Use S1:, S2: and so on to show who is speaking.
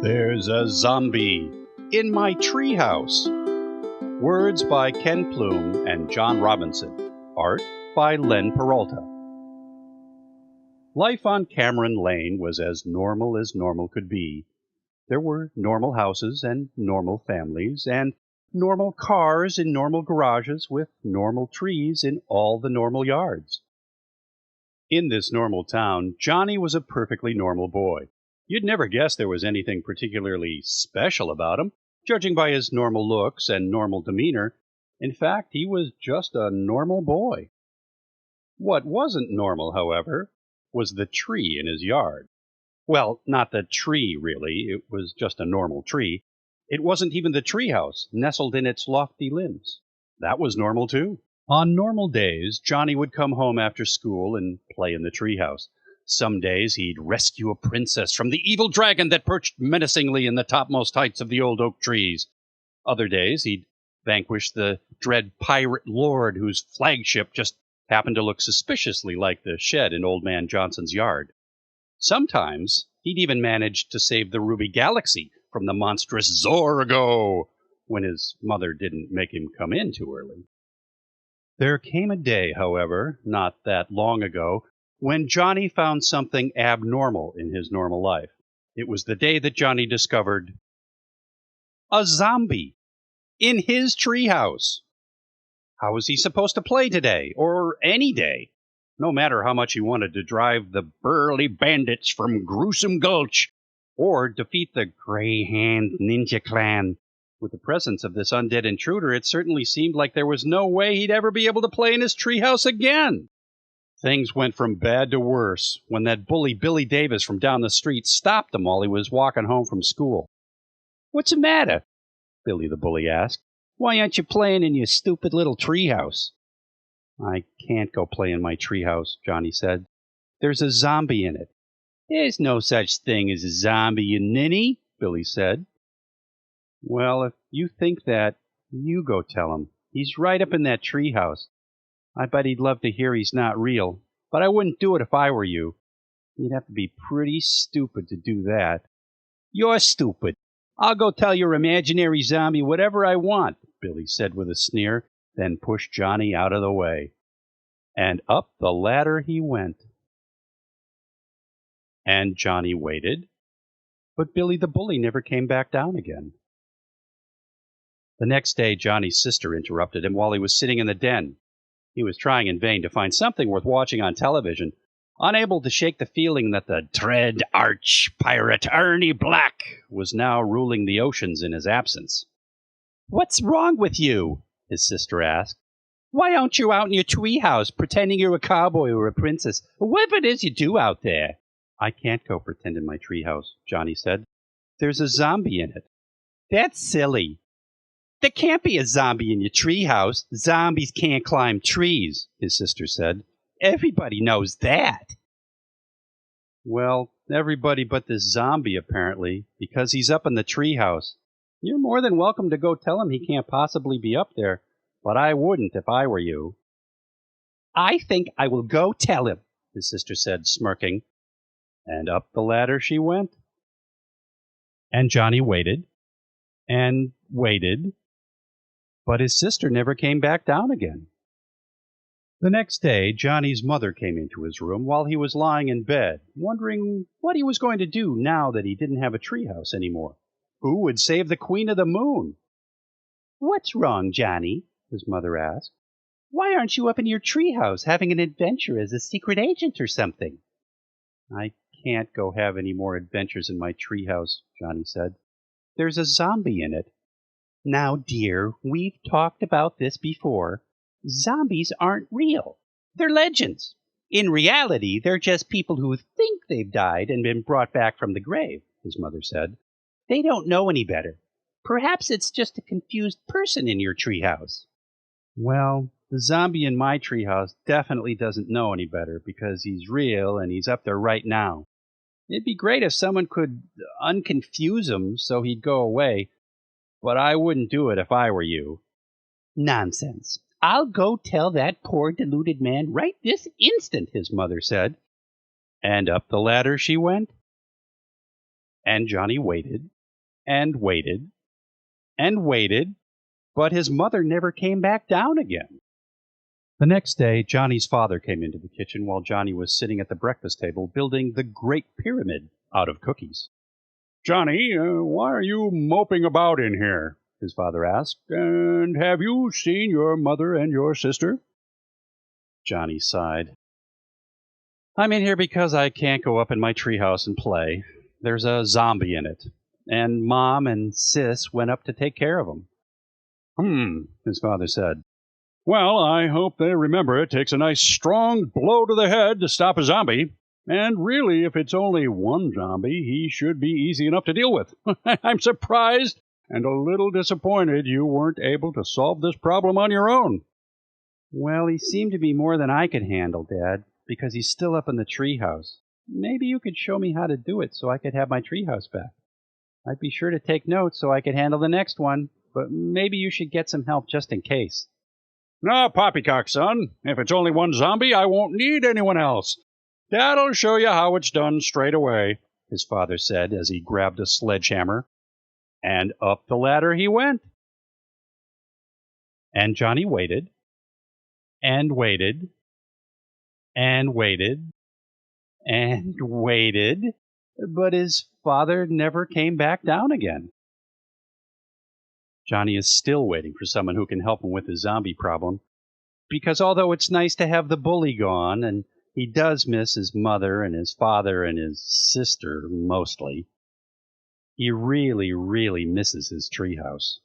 S1: There's a zombie in my treehouse. Words by Ken Plume and John Robinson. Art by Len Peralta. Life on Cameron Lane was as normal could be. There were normal houses and normal families and normal cars in normal garages with normal trees in all the normal yards. In this normal town, Johnny was a perfectly normal boy. You'd never guess there was anything particularly special about him, judging by his normal looks and normal demeanor. In fact, he was just a normal boy. What wasn't normal, however, was the tree in his yard. Well, not the tree, really. It was just a normal tree. It wasn't even the treehouse, nestled in its lofty limbs. That was normal, too. On normal days, Johnny would come home after school and play in the treehouse. Some days he'd rescue a princess from the evil dragon that perched menacingly in the topmost heights of the old oak trees. Other days he'd vanquish the dread pirate lord whose flagship just happened to look suspiciously like the shed in Old Man Johnson's yard. Sometimes he'd even manage to save the Ruby Galaxy from the monstrous Zorgo when his mother didn't make him come in too early. There came a day, however, not that long ago, when Johnny found something abnormal in his normal life. It was the day that Johnny discovered a zombie in his treehouse. How was he supposed to play today, or any day? No matter how much he wanted to drive the burly bandits from Gruesome Gulch, or defeat the Grey Hand Ninja Clan. With the presence of this undead intruder, it certainly seemed like there was no way he'd ever be able to play in his treehouse again. Things went from bad to worse when that bully Billy Davis from down the street stopped him while he was walking home from school. "What's the matter?" Billy the bully asked. "Why aren't you playing in your stupid little treehouse?" "I can't go play in my treehouse," Johnny said. "There's a zombie in it." "There's no such thing as a zombie, you ninny," Billy said. "Well, if you think that, you go tell him. He's right up in that treehouse. I bet he'd love to hear he's not real, but I wouldn't do it if I were you. You'd have to be pretty stupid to do that." "You're stupid. I'll go tell your imaginary zombie whatever I want," Billy said with a sneer, then pushed Johnny out of the way. And up the ladder he went. And Johnny waited, but Billy the bully never came back down again. The next day, Johnny's sister interrupted him while he was sitting in the den. He was trying in vain to find something worth watching on television, unable to shake the feeling that the dread arch-pirate Ernie Black was now ruling the oceans in his absence. "What's wrong with you?" his sister asked. "Why aren't you out in your treehouse pretending you're a cowboy or a princess, or whatever it is you do out there?" "I can't go pretend in my treehouse," Johnny said. "There's a zombie in it." "That's silly. There can't be a zombie in your treehouse. Zombies can't climb trees," his sister said. "Everybody knows that." "Well, everybody but this zombie, apparently, because he's up in the treehouse. You're more than welcome to go tell him he can't possibly be up there, but I wouldn't if I were you." "I think I will go tell him," his sister said, smirking. And up the ladder she went. And Johnny waited, and waited, but his sister never came back down again. The next day, Johnny's mother came into his room while he was lying in bed, wondering what he was going to do now that he didn't have a treehouse anymore. Who would save the Queen of the Moon? "What's wrong, Johnny?" his mother asked. "Why aren't you up in your treehouse having an adventure as a secret agent or something?" "I can't go have any more adventures in my treehouse," Johnny said. "There's a zombie in it." "Now, dear, we've talked about this before. Zombies aren't real. They're legends. In reality, they're just people who think they've died and been brought back from the grave," his mother said. "They don't know any better. Perhaps it's just a confused person in your treehouse." "Well, the zombie in my treehouse definitely doesn't know any better because he's real and he's up there right now. It'd be great if someone could unconfuse him so he'd go away, but I wouldn't do it if I were you." "Nonsense. I'll go tell that poor deluded man right this instant," his mother said. And up the ladder she went. And Johnny waited, and waited, and waited, but his mother never came back down again. The next day, Johnny's father came into the kitchen while Johnny was sitting at the breakfast table building the Great Pyramid out of cookies. "Johnny, why are you moping about in here?" his father asked. "And have you seen your mother and your sister?" Johnny sighed. "I'm in here because I can't go up in my treehouse and play. There's a zombie in it, and Mom and Sis went up to take care of him." His father said. "Well, I hope they remember it takes a nice strong blow to the head to stop a zombie. And really, if it's only one zombie, he should be easy enough to deal with. I'm surprised and a little disappointed you weren't able to solve this problem on your own." "Well, he seemed to be more than I could handle, Dad, because he's still up in the treehouse. Maybe you could show me how to do it so I could have my treehouse back. I'd be sure to take notes so I could handle the next one, but maybe you should get some help just in case." "No, poppycock, son. If it's only one zombie, I won't need anyone else. Dad'll show you how it's done straight away," his father said as he grabbed a sledgehammer. And up the ladder he went. And Johnny waited, and waited, and waited, and waited, but his father never came back down again. Johnny is still waiting for someone who can help him with his zombie problem, because although it's nice to have the bully gone, and he does miss his mother and his father and his sister mostly, he really, really misses his treehouse.